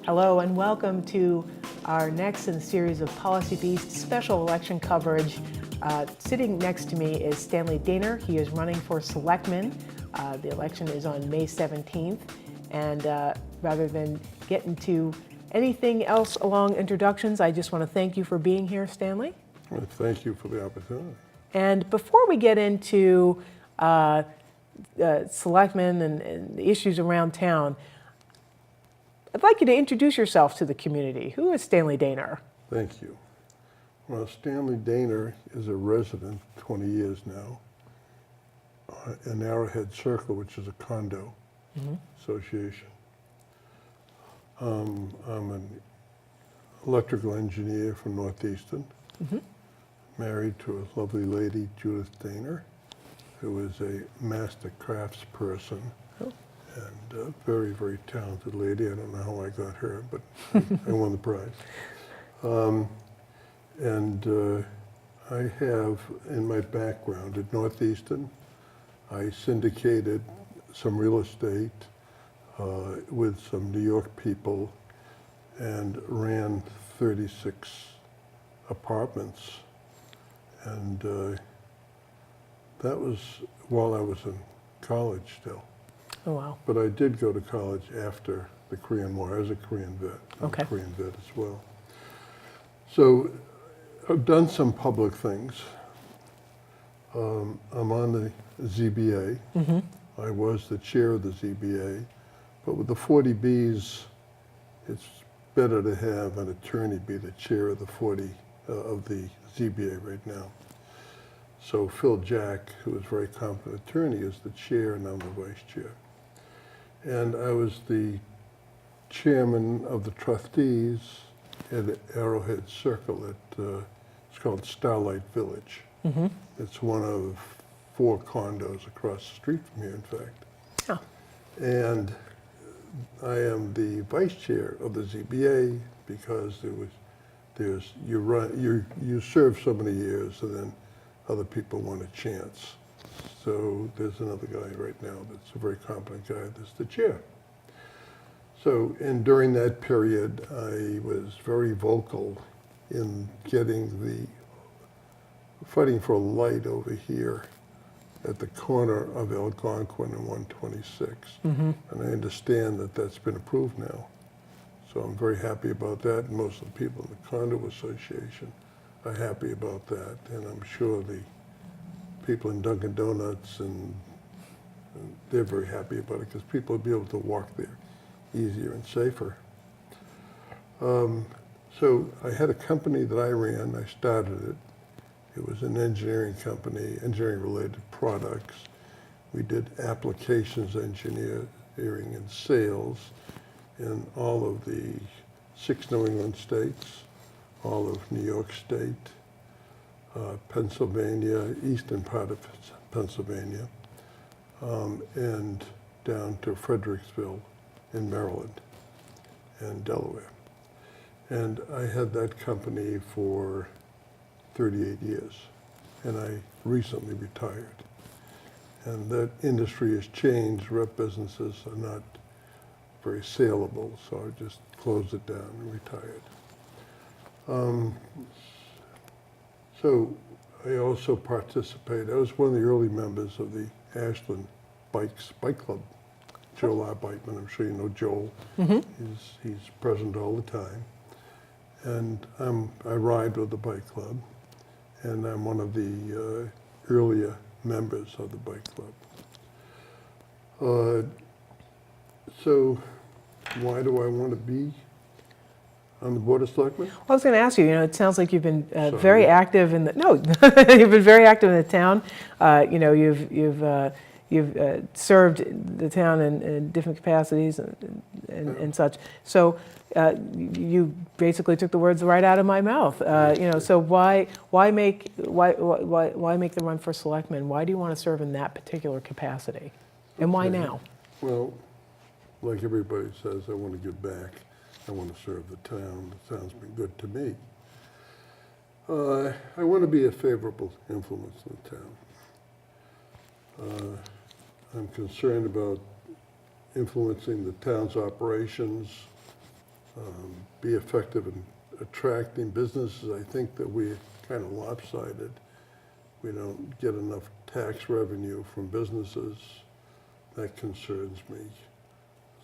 Hello and welcome to our next in the series of Policy Beast special election coverage. Sitting next to me is Stanley Daner. He is running for selectman. The election is on May 17th. And rather than get into anything else along introductions, I just want to thank you for being here, Stanley. Well, thank you for the opportunity. And before we get into selectmen and the issues around town, I'd like you to introduce yourself to the community. Who is Stanley Daner? Thank you. Well, Stanley Daner is a resident, 20 years now, in Arrowhead Circle, which is a condo association. I'm an electrical engineer from Northeastern, married to a lovely lady, Judith Daner, who is a master crafts person. And a very, very talented lady. I don't know how I got her, but I won the prize. I have, in my background at Northeastern, I syndicated some real estate with some New York people and ran 36 apartments. And that was while I was in college still. Oh, wow. But I did go to college after the Korean War. I was a Korean vet. I'm a Korean vet as well. So I've done some public things. I'm on the ZBA. I was the chair of the ZBA. But with the 40Bs, it's better to have an attorney be the chair of the ZBA right now. So Phil Jack, who is a very competent attorney, is the chair and I'm the vice chair. And I was the chairman of the trustees at Arrowhead Circle at, it's called Starlight Village. It's one of 4 condos across the street from here, in fact. Oh. And I am the vice chair of the ZBA because you serve so many years and then other people want a chance. So there's another guy right now that's a very competent guy that's the chair. So, and during that period, I was very vocal in fighting for a light over here at the corner of Algonquin and 126. And I understand that that's been approved now. So I'm very happy about that. And most of the people in the condo association are happy about that. And I'm sure the people in Dunkin' Donuts and they're very happy about it because people will be able to walk there easier and safer. So I had a company that I ran. I started it. It was an engineering company, engineering-related products. We did applications engineering and sales in all of the 6 New England states, all of New York State, Pennsylvania, eastern part of Pennsylvania, and down to Fredericksville in Maryland and Delaware. And I had that company for 38 years, and I recently retired. And that industry has changed. Rep businesses are not very saleable, so I just closed it down and retired. So I also participated. I was one of the early members of the Ashland Bike Club. Joel Arbeitman, I'm sure you know Joel. He's present all the time. And I ride with the bike club, and I'm one of the earlier members of the bike club. So why do I want to be on the Board of Selectmen? I was going to ask you, it sounds like you've been very active in the, you've been very active in the town. You've served the town in different capacities and such. So you basically took the words right out of my mouth. So why make the run for selectman? Why do you want to serve in that particular capacity? And why now? Well, like everybody says, I want to give back. I want to serve the town. The town's been good to me. I want to be a favorable influence in the town. I'm concerned about influencing the town's operations be effective in attracting businesses. I think that we're kind of lopsided. We don't get enough tax revenue from businesses. That concerns me.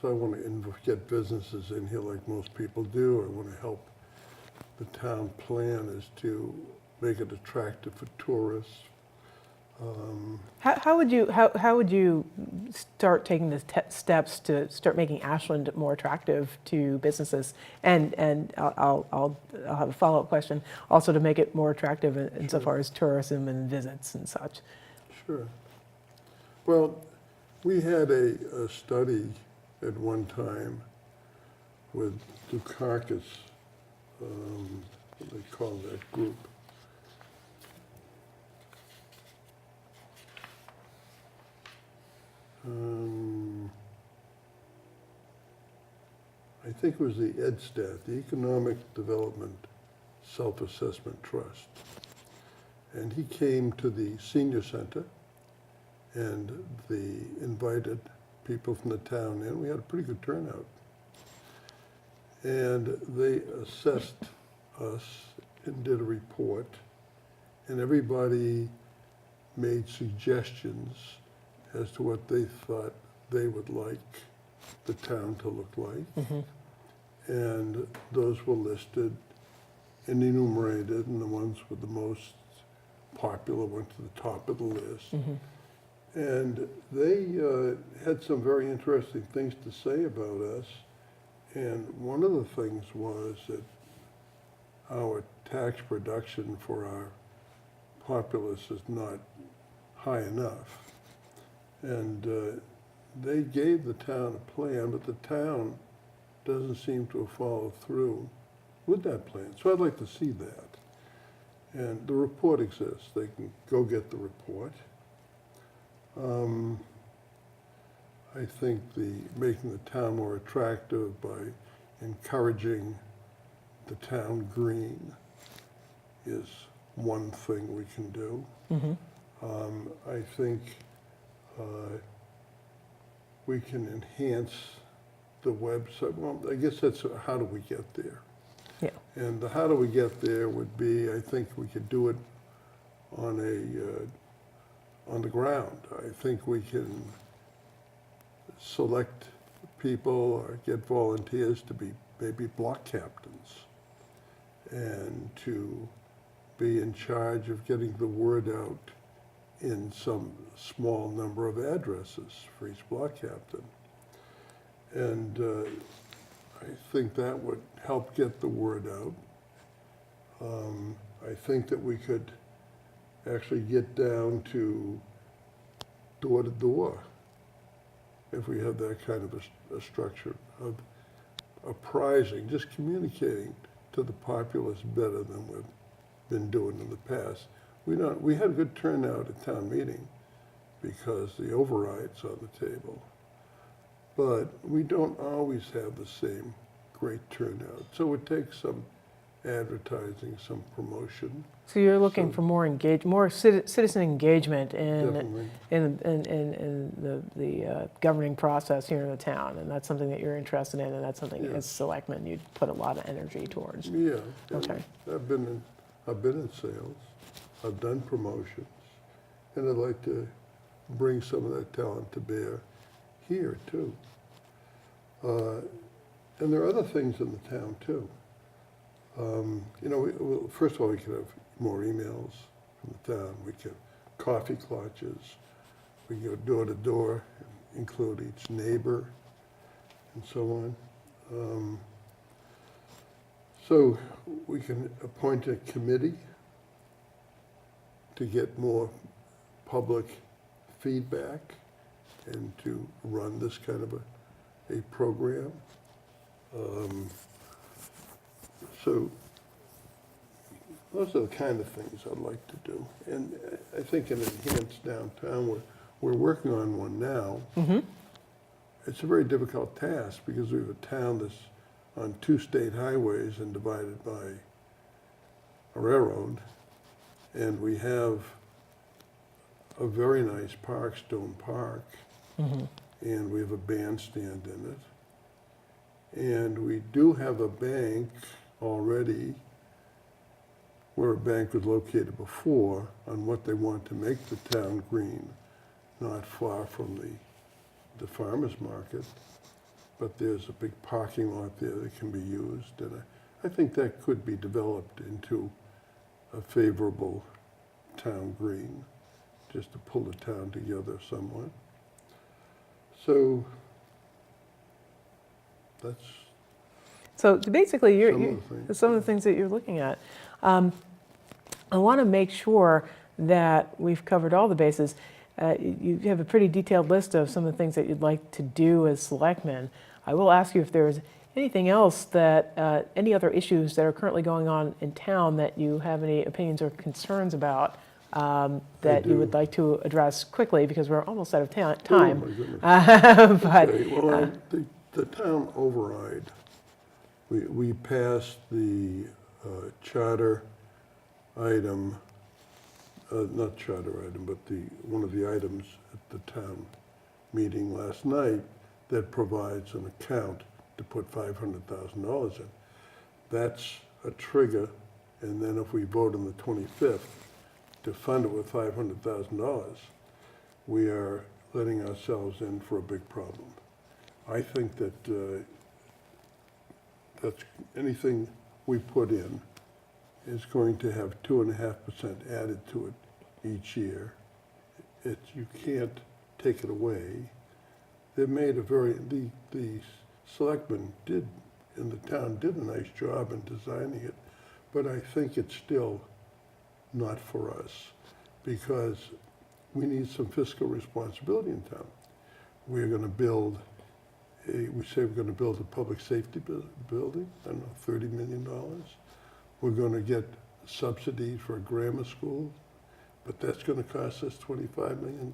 So I want to get businesses in here like most people do. I want to help. The town plan is to make it attractive for tourists. How would you start taking the steps to start making Ashland more attractive to businesses? And I'll have a follow-up question also to make it more attractive insofar as tourism and visits and such. Sure. Well, we had a study at one time with Dukakis, what do they call that group? I think it was the EDSTAT, the Economic Development Self-Assessment Trust. And he came to the senior center and invited people from the town in. We had a pretty good turnout. And they assessed us and did a report, and everybody made suggestions as to what they thought they would like the town to look like. Mm-hmm. And those were listed and enumerated, and the ones with the most popular went to the top of the list. Mm-hmm. And they had some very interesting things to say about us. And one of the things was that our tax production for our populace is not high enough. And they gave the town a plan, but the town doesn't seem to have followed through with that plan. So I'd like to see that. And the report exists. They can go get the report. I think making the town more attractive by encouraging the town green is one thing we can do. Mm-hmm. I think we can enhance the website. Well, I guess that's how do we get there? Yeah. And the how do we get there would be, I think we could do it on the ground. I think we can select people or get volunteers to be maybe block captains and to be in charge of getting the word out in some small number of addresses for each block captain. And I think that would help get the word out. I think that we could actually get down to door to door if we have that kind of a structure of apprising, just communicating to the populace better than we've been doing in the past. We had a good turnout at town meeting because the override's on the table, but we don't always have the same great turnout. So it takes some advertising, some promotion. So you're looking for more citizen engagement in the governing process here in the town, and that's something that you're interested in, and that's something as selectmen you'd put a lot of energy towards. Yeah. Okay. I've been in sales. I've done promotions, and I'd like to bring some of that talent to bear here too. And there are other things in the town too. First of all, we could have more emails from the town. We could have coffee clutches. We could go door to door, and include each neighbor, and so on. So we can appoint a committee to get more public feedback and to run this kind of a program. So those are the kind of things I'd like to do. And I think an enhanced downtown, we're working on one now. Mm-hmm. It's a very difficult task because we have a town that's on 2 state highways and divided by a railroad. And we have a very nice park, Stone Park, mm-hmm. and we have a bandstand in And we do have a bank already, where a bank was located before, on what they want to make the town green, not far from the farmer's market. But there's a big parking lot there that can be used, and I think that could be developed into a favorable town green, just to pull the town together somewhat. So that's So basically, some of the things that you're looking at. I want to make sure that we've covered all the bases. You have a pretty detailed list of some of the things that you'd like to do as selectmen. I will ask you if there's anything else that, any other issues that are currently going on in town that you have any opinions or concerns about that you would like to address quickly, because we're almost out of time. Oh, my goodness. But, okay, well, the town override, we passed the charter item, not charter item, but one of the items at the town meeting last night that provides an account to put $500,000 in. That's a trigger, and then if we vote on the 25th to fund it with $500,000, we are letting ourselves in for a big problem. I think that that's anything we put in is going to have 2.5% added to it each year. You can't take it away. They made the selectmen in the town did a nice job in designing it, but I think it's still not for us, because we need some fiscal responsibility in town. We're going to build we say we're going to build a public safety building, I don't know, $30 million. We're going to get subsidies for a grammar school, but that's going to cost us $25 million.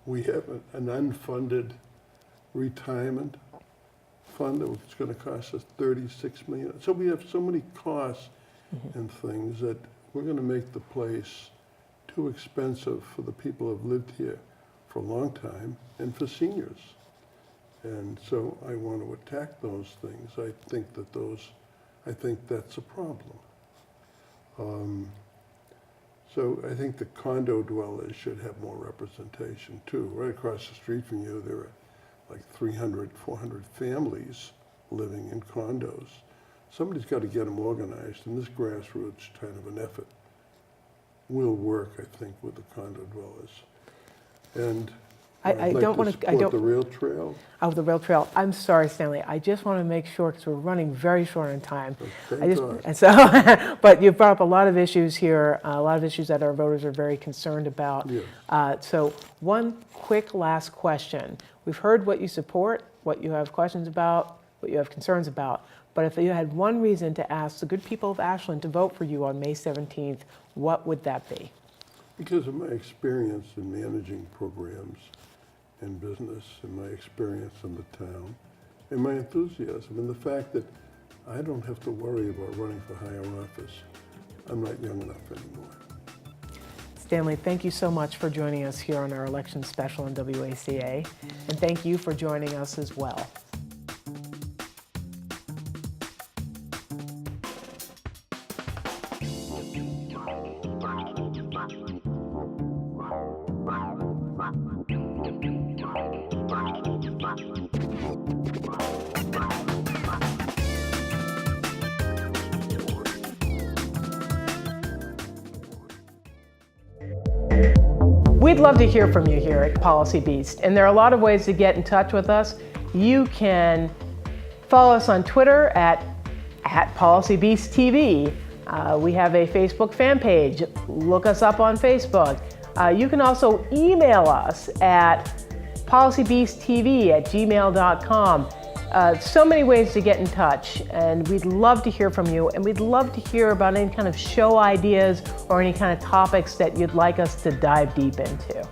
We have an unfunded retirement fund that's going to cost us $36 million. So we have so many costs and things that we're going to make the place too expensive for the people who have lived here for a long time and for seniors. And so I want to attack those things. I think that's a problem. So I think the condo dwellers should have more representation too. Right across the street from you, there are like 300, 400 families living in condos. Somebody's got to get them organized, and this grassroots kind of an effort will work, I think, with the condo dwellers. And I don't want to support the rail trail. Oh, the rail trail. I'm sorry, Stanley. I just want to make sure, because we're running very short on time. And so, but you've brought up a lot of issues here, a lot of issues that our voters are very concerned about. Yes. So one quick last question. We've heard what you support, what you have questions about, what you have concerns about. But if you had one reason to ask the good people of Ashland to vote for you on May 17th, what would that be? Because of my experience in managing programs in business, and my experience in the town, and my enthusiasm, and the fact that I don't have to worry about running for higher office. I'm not young enough anymore. Stanley, thank you so much for joining us here on our election special on WACA, and thank you for joining us as well. We'd love to hear from you here at Policy Beast, and there are a lot of ways to get in touch with us. You can follow us on Twitter at POLICYBEASTTV. We have a Facebook fan page. Look us up on Facebook. You can also email us at policybeasttv@gmail.com. So many ways to get in touch, and we'd love to hear from you, and we'd love to hear about any kind of show ideas or any kind of topics that you'd like us to dive deep into.